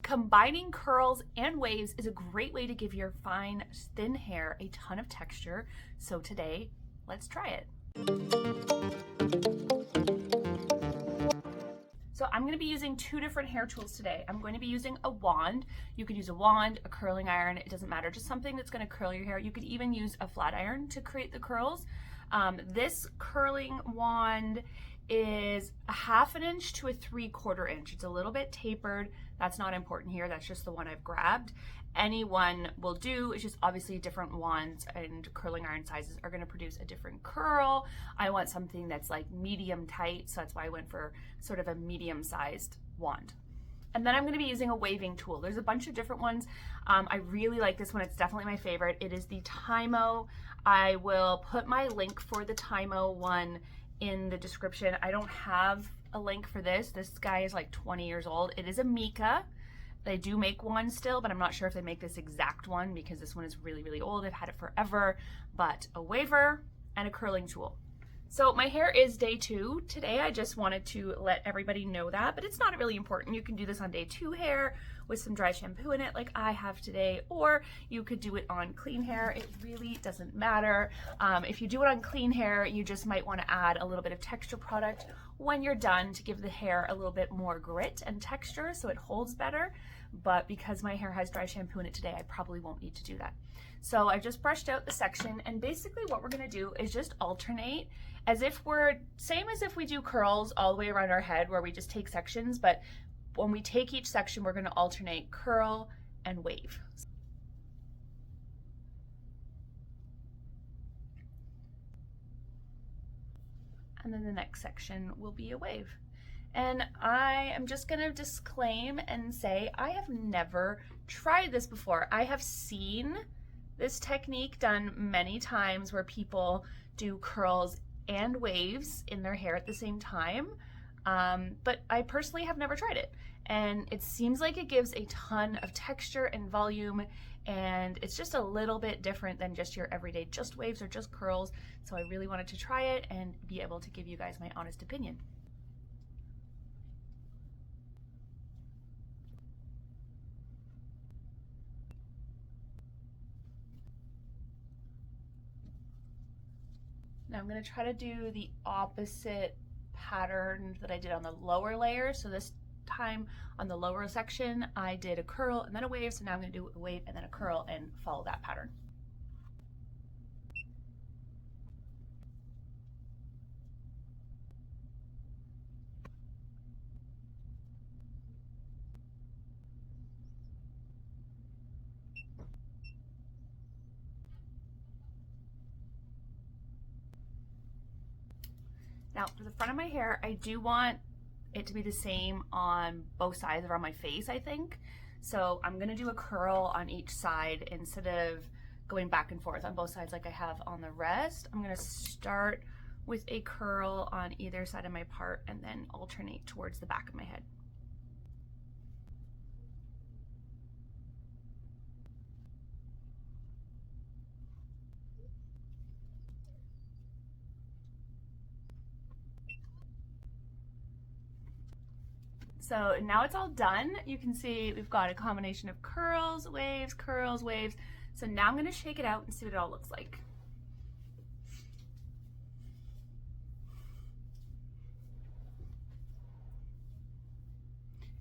Combining curls and waves is a great way to give your fine, thin hair a ton of texture. So today, let's try it. So I'm going to be using two different hair tools today. I'm going to be using a wand. You could use a wand, a curling iron, it doesn't matter, just something that's going to curl your hair. You could even use a flat iron to create the curls. This curling wand is a 1/2 inch to a 3/4 inch. It's a little bit tapered. That's not important here. That's just the one I've grabbed. Any one will do. It's just obviously different wands and curling iron sizes are going to produce a different curl. I want something that's like medium tight, so that's why I went for sort of a medium sized wand. And then I'm going to be using a waving tool. There's a bunch of different ones. I really like this one. It's definitely my favorite. It is the Tymo. I will put my link for the Tymo one in the description. I don't have a link for this. This guy is like 20 years old. It is a Mica. They do make one still, but I'm not sure if they make this exact one because this one is really, really old. I've had it forever, but a waver and a curling tool. So my hair is day 2 today. I just wanted to let everybody know that, but it's not really important. You can do this on day 2 hair with some dry shampoo in it like I have today, or you could do it on clean hair. It really doesn't matter. If you do it on clean hair, you just might want to add a little bit of texture product when you're done to give the hair a little bit more grit and texture so it holds better. But because my hair has dry shampoo in it today, I probably won't need to do that. So I just brushed out the section, and basically what we're going to do is just alternate as if we're same as if we do curls all the way around our head where we just take sections, but when we take each section we're going to alternate curl and wave. And then the next section will be a wave. And I am just going to disclaim and say I have never tried this before. I have seen this technique done many times where people do curls and waves in their hair at the same time, but I personally have never tried it. And it seems like it gives a ton of texture and volume, and it's just a little bit different than just your everyday just waves or just curls. So I really wanted to try it and be able to give you guys my honest opinion. Now I'm going to try to do the opposite pattern that I did on the lower layer. So this time on the lower section, I did a curl and then a wave. So now I'm going to do a wave and then a curl and follow that pattern. Now for the front of my hair, I do want it to be the same on both sides around my face, I think. So I'm gonna do a curl on each side instead of going back and forth on both sides like I have on the rest. I'm gonna start with a curl on either side of my part and then alternate towards the back of my head. So now it's all done. You can see we've got a combination of curls, waves, curls, waves. So now I'm gonna shake it out and see what it all looks like.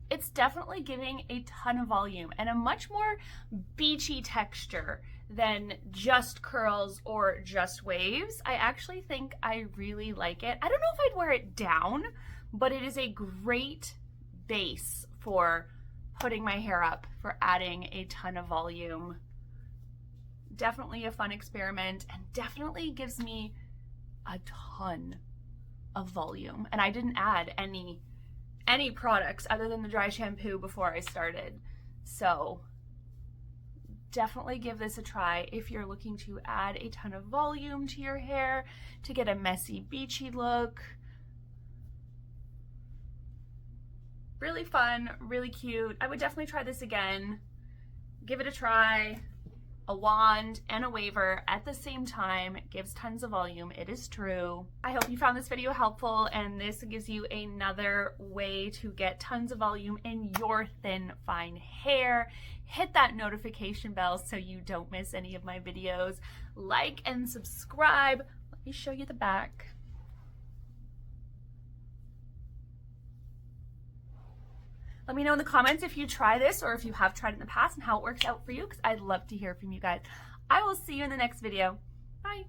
It's definitely giving a ton of volume and a much more beachy texture than just curls or just waves. I actually think I really like it. I don't know if I'd wear it down, but it is a great base for putting my hair up, for adding a ton of volume. Definitely a fun experiment and definitely gives me a ton of volume. And I didn't add any products other than the dry shampoo before I started. So definitely give this a try if you're looking to add a ton of volume to your hair to get a messy, beachy look. Really fun, really cute. I would definitely try this again. Give it a try. a wand and a waver at the same time. It gives tons of volume. It is true. I hope you found this video helpful, and this gives you another way to get tons of volume in your thin, fine hair. Hit that notification bell so you don't miss any of my videos. Like and subscribe. Let me show you the back. Let me know in the comments if you try this or if you have tried it in the past and how it works out for you, because I'd love to hear from you guys. I will see you in the next video. Bye.